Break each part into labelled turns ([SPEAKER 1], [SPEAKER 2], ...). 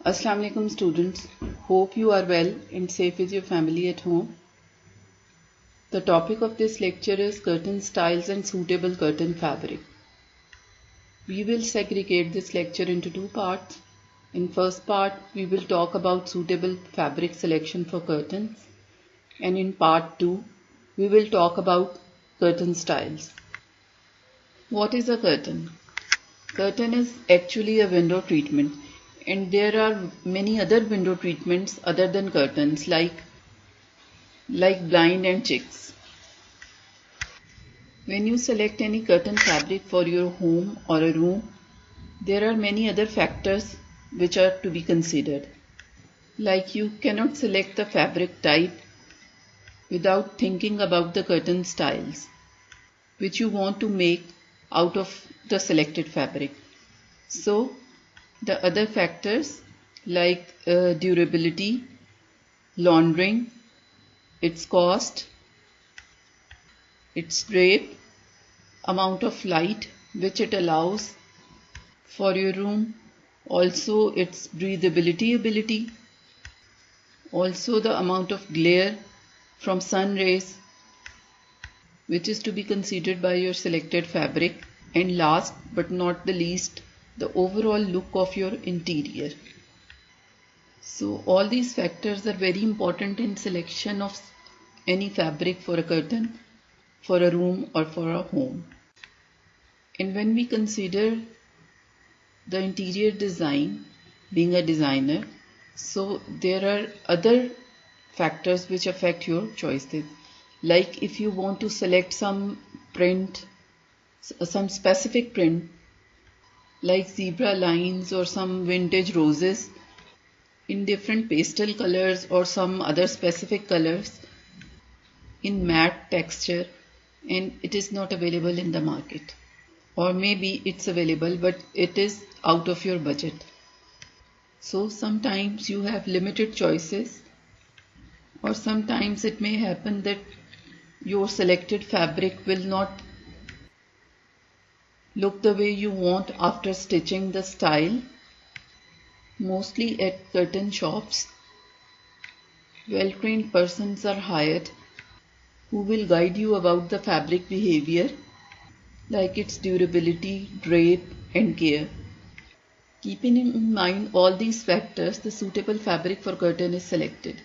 [SPEAKER 1] Assalamu alaikum students. Hope you are well and safe with your family at home. The topic of this lecture is curtain styles and suitable curtain fabric. We will segregate this lecture into two parts. In first part, we will talk about suitable fabric selection for curtains, and in part 2, we will talk about curtain styles. What is a curtain? Curtain is actually a window treatment, and there are many other window treatments other than curtains like blind and chicks. When you select any curtain fabric for your home or a room, there are many other factors which are to be considered. Like you cannot select the fabric type without thinking about the curtain styles which you want to make out of the selected fabric. So the other factors like durability, laundering, its cost, its drape, amount of light which it allows for your room, also its breathability ability, also the amount of glare from sun rays which is to be considered by your selected fabric, and last but not the least, the overall look of your interior. So all these factors are very important in selection of any fabric for a curtain, for a room or for a home. And when we consider the interior design, being a designer, so there are other factors which affect your choices. Like if you want to select some print, some specific print like zebra lines or some vintage roses in different pastel colors or some other specific colors in matte texture, and it is not available in the market, or maybe it's available but it is out of your budget. So sometimes you have limited choices, or sometimes it may happen that your selected fabric will not look the way you want after stitching the style. Mostly at curtain shops, well-trained persons are hired who will guide you about the fabric behavior, like its durability, drape, and care. Keeping in mind all these factors, the suitable fabric for curtain is selected.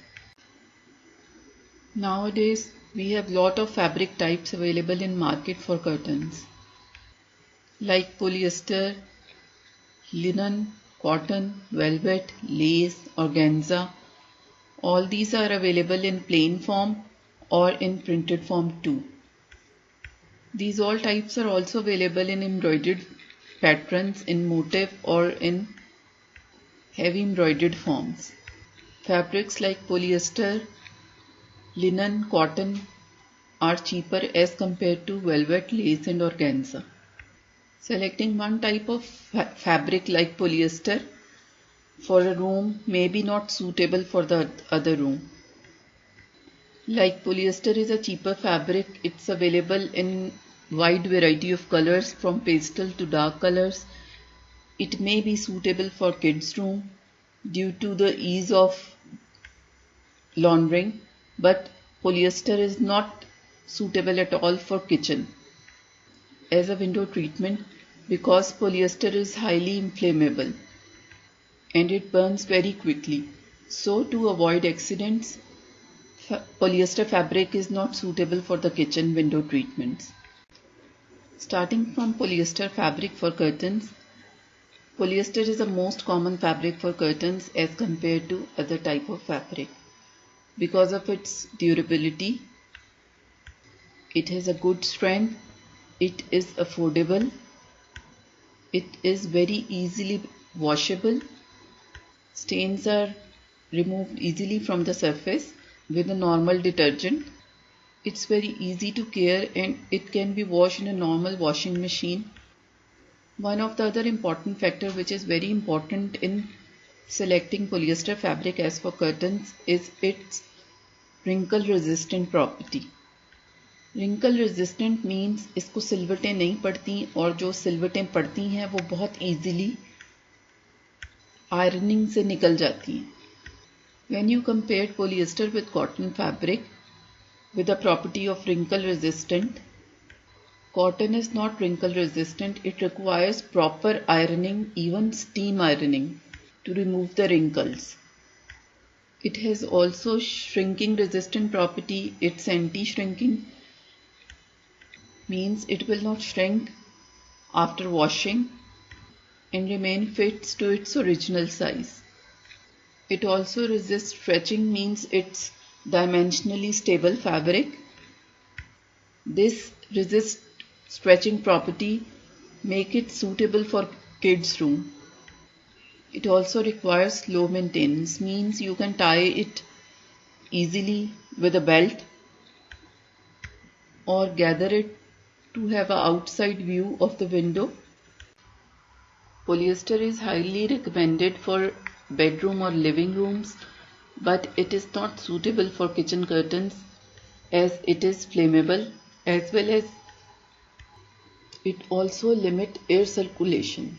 [SPEAKER 1] Nowadays, we have lot of fabric types available in market for curtains, like polyester, linen, cotton, velvet, lace, organza. All these are available in plain form or in printed form too. These all types are also available in embroidered patterns, in motif or in heavy embroidered forms. Fabrics like polyester, linen, cotton are cheaper as compared to velvet, lace and organza. Selecting one type of fabric like polyester for a room may be not suitable for the other room. Like polyester is a cheaper fabric, it's available in wide variety of colors from pastel to dark colors. It may be suitable for kids' room due to the ease of laundering, but polyester is not suitable at all for kitchen as a window treatment, because polyester is highly inflammable and it burns very quickly. So to avoid accidents, polyester fabric is not suitable for the kitchen window treatments. Starting from polyester fabric for curtains, polyester is the most common fabric for curtains as compared to other type of fabric. Because of its durability, it has a good strength, it is affordable, it is very easily washable, stains are removed easily from the surface with a normal detergent. It's very easy to care and it can be washed in a normal washing machine. One of the other important factor which is very important in selecting polyester fabric as for curtains is its wrinkle resistant property. Wrinkle resistant means इसको सिलवटें नहीं पड़ती, और जो सिलवटें पड़ती हैं वो बहुत easily ironing से निकल जाती हैं. When you compare polyester with cotton fabric with the property of wrinkle resistant, cotton is not wrinkle resistant. It requires proper ironing, even steam ironing, to remove the wrinkles. It has also shrinking resistant property. It's anti-shrinking, means it will not shrink after washing and remain fits to its original size. It also resists stretching, means it's dimensionally stable fabric. This resist stretching property make it suitable for kids' room. It also requires low maintenance, means you can tie it easily with a belt or gather it to have an outside view of the window. Polyester is highly recommended for bedroom or living rooms, but it is not suitable for kitchen curtains as it is flammable, as well as it also limits air circulation.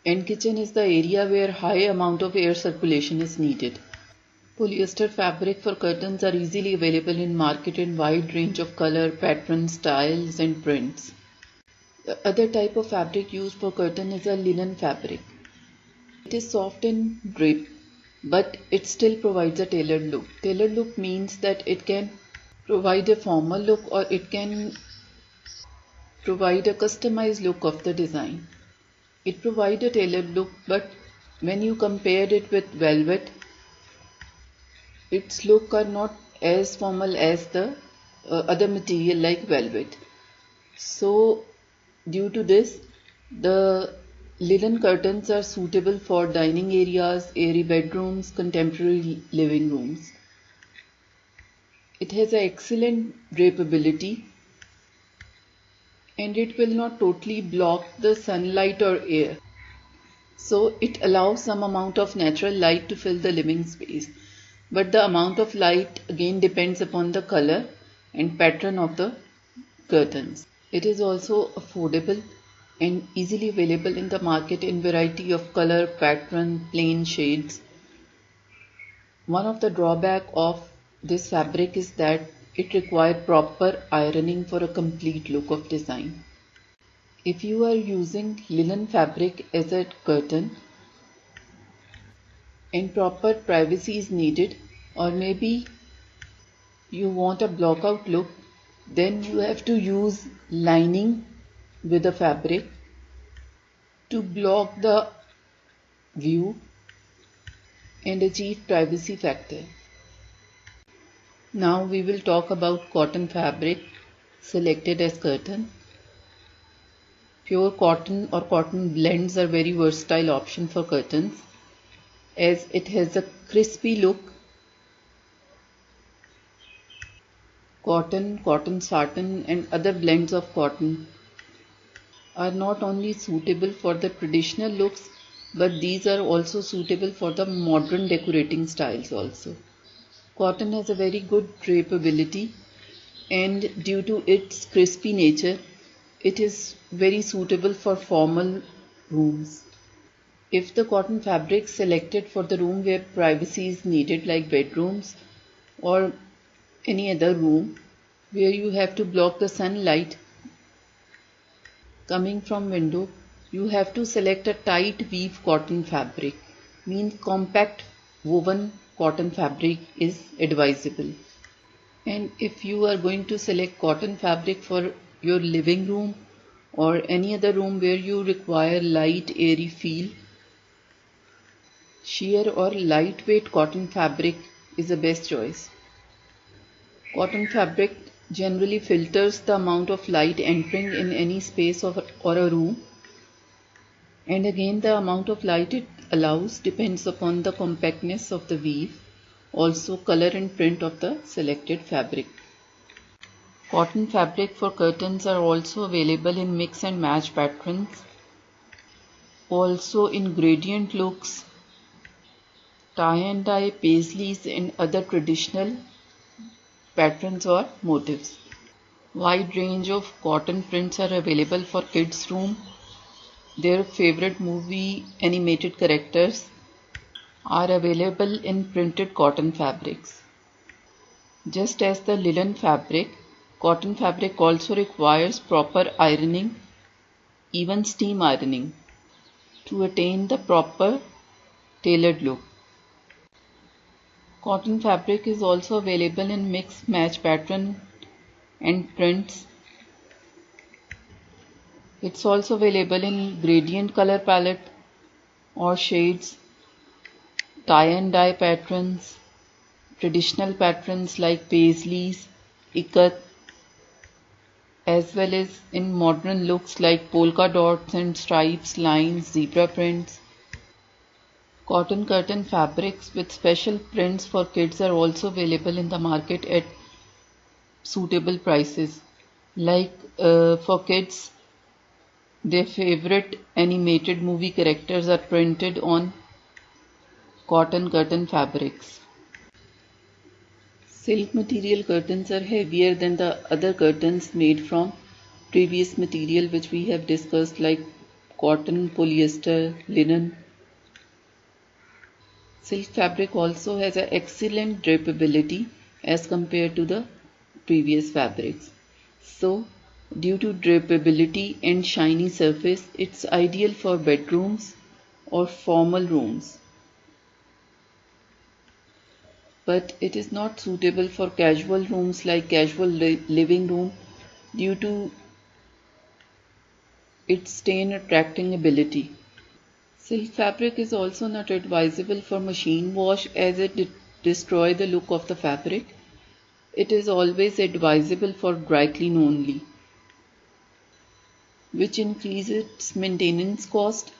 [SPEAKER 1] And kitchen is the area where high amount of air circulation is needed. Polyester fabric for curtains are easily available in market in wide range of color, patterns, styles and prints. The other type of fabric used for curtain is a linen fabric. It is soft and drape, but it still provides a tailored look. Tailored look means that it can provide a formal look or it can provide a customized look of the design. It provides a tailored look, but when you compare it with velvet, its look are not as formal as the other material like velvet. So due to this, the linen curtains are suitable for dining areas, airy bedrooms, contemporary living rooms. It has an excellent drapeability and it will not totally block the sunlight or air. So it allows some amount of natural light to fill the living space. But the amount of light again depends upon the color and pattern of the curtains. It is also affordable and easily available in the market in variety of color, pattern, plain shades. One of the drawback of this fabric is that it requires proper ironing for a complete look of design. If you are using linen fabric as a curtain and proper privacy is needed, or maybe you want a blockout look, then you have to use lining with the fabric to block the view and achieve privacy factor. Now we will talk about cotton fabric selected as curtain. Pure cotton or cotton blends are very versatile option for curtains as it has a crispy look. Cotton, cotton satin and other blends of cotton are not only suitable for the traditional looks, but these are also suitable for the modern decorating styles also. Cotton has a very good drapeability and due to its crispy nature, it is very suitable for formal rooms. If the cotton fabric selected for the room where privacy is needed like bedrooms or any other room where you have to block the sunlight coming from window, you have to select a tight weave cotton fabric, means compact woven cotton fabric is advisable. And if you are going to select cotton fabric for your living room or any other room where you require light airy feel, sheer or lightweight cotton fabric is the best choice. Cotton fabric generally filters the amount of light entering in any space or a room, and again the amount of light it allows depends upon the compactness of the weave, also color and print of the selected fabric. Cotton fabric for curtains are also available in mix and match patterns, also in gradient looks, tie and dye, paisleys and other traditional patterns or motifs. Wide range of cotton prints are available for kids' room their favorite movie animated characters are available in printed cotton fabrics. Just as the linen fabric, cotton fabric also requires proper ironing, even steam ironing, to attain the proper tailored look. Cotton fabric is also available in mix match pattern and prints. It's also available in gradient color palette or shades, tie and dye patterns, traditional patterns like paisleys, ikat, as well as in modern looks like polka dots and stripes, lines, zebra prints. Cotton curtain fabrics with special prints for kids are also available in the market at suitable prices. Like for kids, their favorite animated movie characters are printed on cotton curtain fabrics. Silk material curtains are heavier than the other curtains made from previous material which we have discussed, like cotton, polyester, linen. Silk fabric also has an excellent drapability as compared to the previous fabrics. So, due to drapability and shiny surface, it's ideal for bedrooms or formal rooms. But it is not suitable for casual rooms like casual living room due to its stain attracting ability. Silk fabric is also not advisable for machine wash as it destroys the look of the fabric. It is always advisable for dry clean only, which increases its maintenance cost.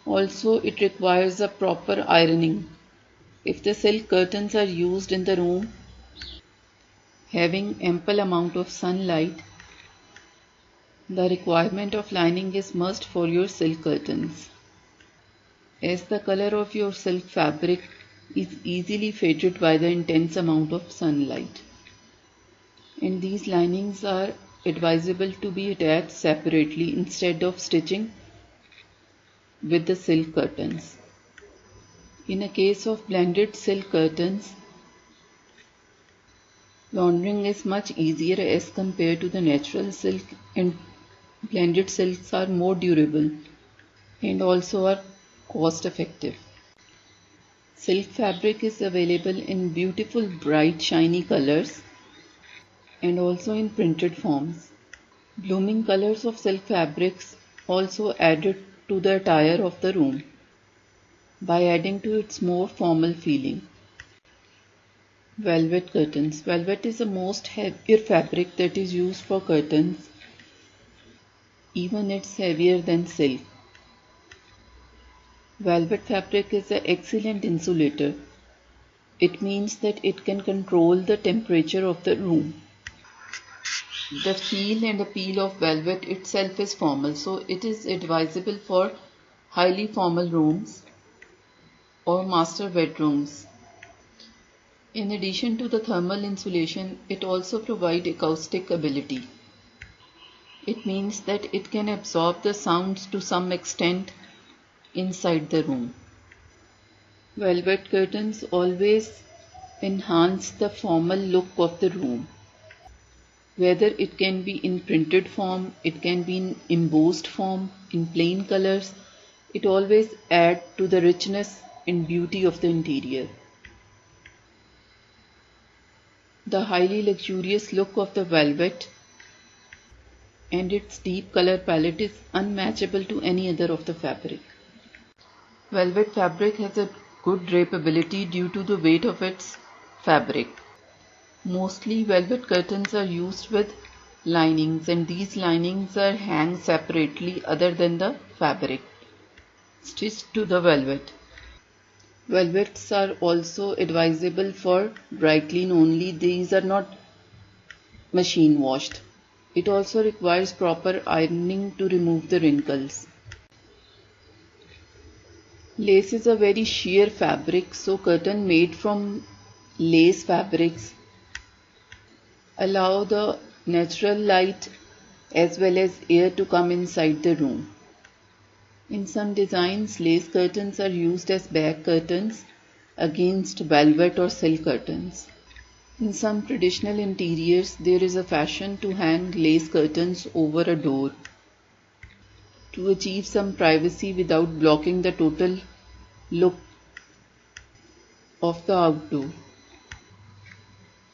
[SPEAKER 1] Also, it requires a proper ironing. If the silk curtains are used in the room having ample amount of sunlight, the requirement of lining is must for your silk curtains, as the color of your silk fabric is easily faded by the intense amount of sunlight. And these linings are advisable to be attached separately instead of stitching with the silk curtains. In a case of blended silk curtains, laundering is much easier as compared to the natural silk, and blended silks are more durable and also are cost effective. Silk fabric is available in beautiful bright shiny colors and also in printed forms. Blooming colors of silk fabrics also added to the attire of the room by adding to its more formal feeling. Velvet curtains. Velvet is the most heavier fabric that is used for curtains. Even it's heavier than silk. Velvet fabric is an excellent insulator. It means that it can control the temperature of the room. The feel and appeal of velvet itself is formal, so it is advisable for highly formal rooms or master bedrooms. In addition to the thermal insulation, it also provides acoustic ability. It means that it can absorb the sounds to some extent inside the room. Velvet curtains always enhance the formal look of the room. Whether it can be in printed form, it can be in embossed form, in plain colors, it always adds to the richness and beauty of the interior. The highly luxurious look of the velvet and its deep color palette is unmatchable to any other of the fabric. Velvet fabric has a good drapeability due to the weight of its fabric. Mostly velvet curtains are used with linings, and these linings are hung separately other than the fabric stitched to the velvet. Velvets are also advisable for dry clean only. These are not machine washed. It also requires proper ironing to remove the wrinkles. Lace is a very sheer fabric, so curtain made from lace fabrics allow the natural light as well as air to come inside the room. In some designs, lace curtains are used as back curtains against velvet or silk curtains. In some traditional interiors, there is a fashion to hang lace curtains over a door to achieve some privacy without blocking the total look of the outdoor.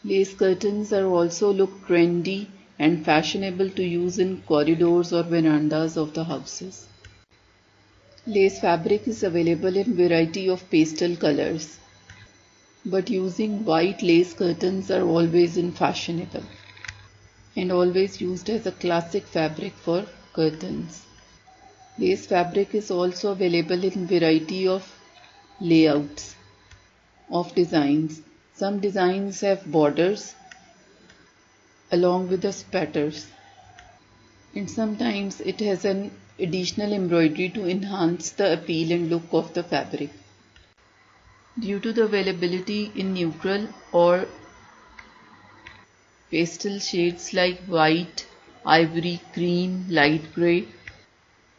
[SPEAKER 1] Lace curtains are also look trendy and fashionable to use in corridors or verandas of the houses. Lace fabric is available in variety of pastel colors, but using white lace curtains are always fashionable and always used as a classic fabric for curtains. Lace fabric is also available in variety of layouts of designs. Some designs have borders along with the spatters, and sometimes it has an additional embroidery to enhance the appeal and look of the fabric. Due to the availability in neutral or pastel shades like white, ivory, cream, light grey,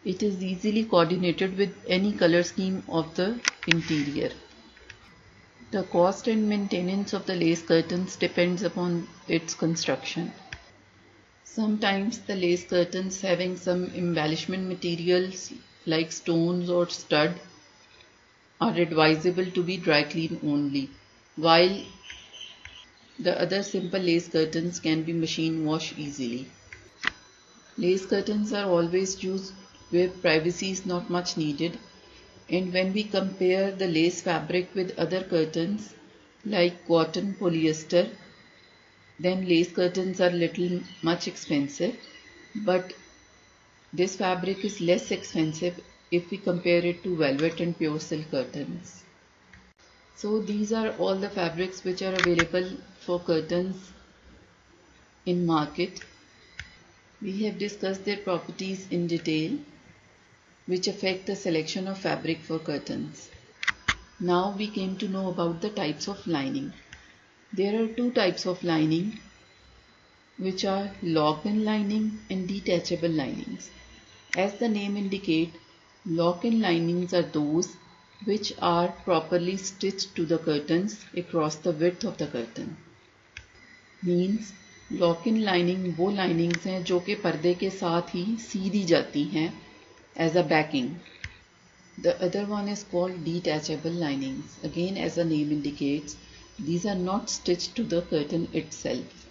[SPEAKER 1] it is easily coordinated with any color scheme of the interior. The cost and maintenance of the lace curtains depends upon its construction. Sometimes the lace curtains having some embellishment materials like stones or stud are advisable to be dry clean only, while the other simple lace curtains can be machine washed easily. Lace curtains are always used where privacy is not much needed, and when we compare the lace fabric with other curtains like cotton, polyester, then lace curtains are little much expensive, but this fabric is less expensive if we compare it to velvet and pure silk curtains. So these are all the fabrics which are available for curtains in market. We have discussed their properties in detail, which affect the selection of fabric for curtains. Now we came to know about the types of lining. There are two types of lining, which are lock-in lining and detachable linings. As the name indicates, lock-in linings are those which are properly stitched to the curtains across the width of the curtain. Means lock-in lining वो linings हैं जो कि पर्दे के साथ ही सी दी जाती हैं as a backing. The other one is called detachable linings. Again, as the name indicates, these are not stitched to the curtain itself.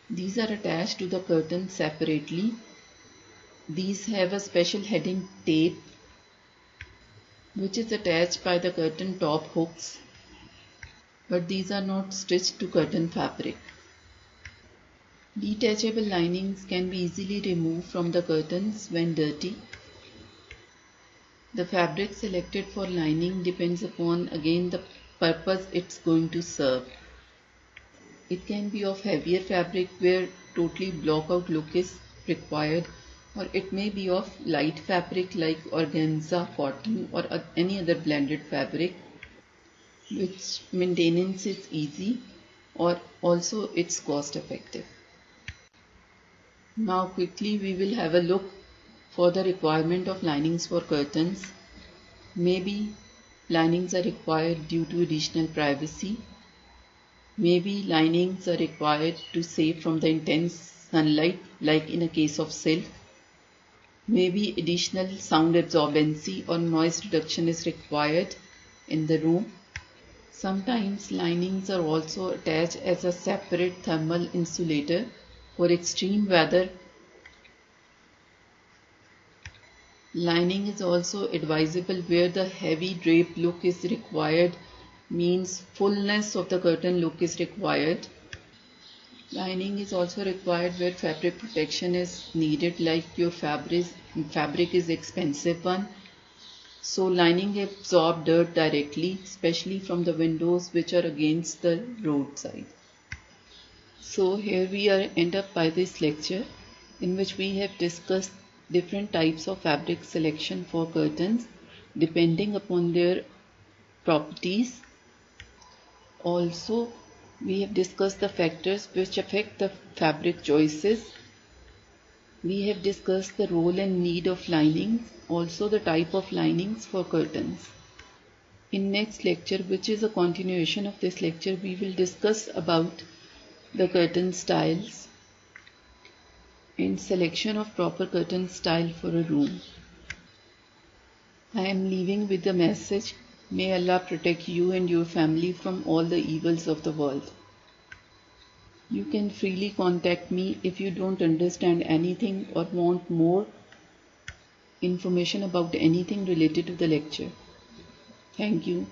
[SPEAKER 1] These are attached to the curtain separately. These have a special heading tape which is attached by the curtain top hooks, but these are not stitched to curtain fabric. Detachable linings can be easily removed from the curtains when dirty. The fabric selected for lining depends upon again the purpose it's going to serve. It can be of heavier fabric where totally block out look is required, or it may be of light fabric like organza, cotton or any other blended fabric which maintenance is easy or also it's cost effective. Now quickly we will have a look for the requirement of linings for curtains. Maybe linings are required due to additional privacy. Maybe linings are required to save from the intense sunlight like in a case of silk. Maybe additional sound absorbency or noise reduction is required in the room. Sometimes linings are also attached as a separate thermal insulator for extreme weather. Lining is also advisable where the heavy drape look is required, means fullness of the curtain look is required. Lining is also required where fabric protection is needed, like your fabric is expensive one. So lining absorb dirt directly, especially from the windows which are against the roadside. So here we are end up by this lecture in which we have discussed different types of fabric selection for curtains depending upon their properties. Also, we have discussed the factors which affect the fabric choices. We have discussed the role and need of linings also the type of linings for curtains. In next lecture, which is a continuation of this lecture, we will discuss about the curtain styles and selection of proper curtain style for a room. I am leaving with the message, may Allah protect you and your family from all the evils of the world. You can freely contact me if you don't understand anything or want more information about anything related to the lecture. Thank you.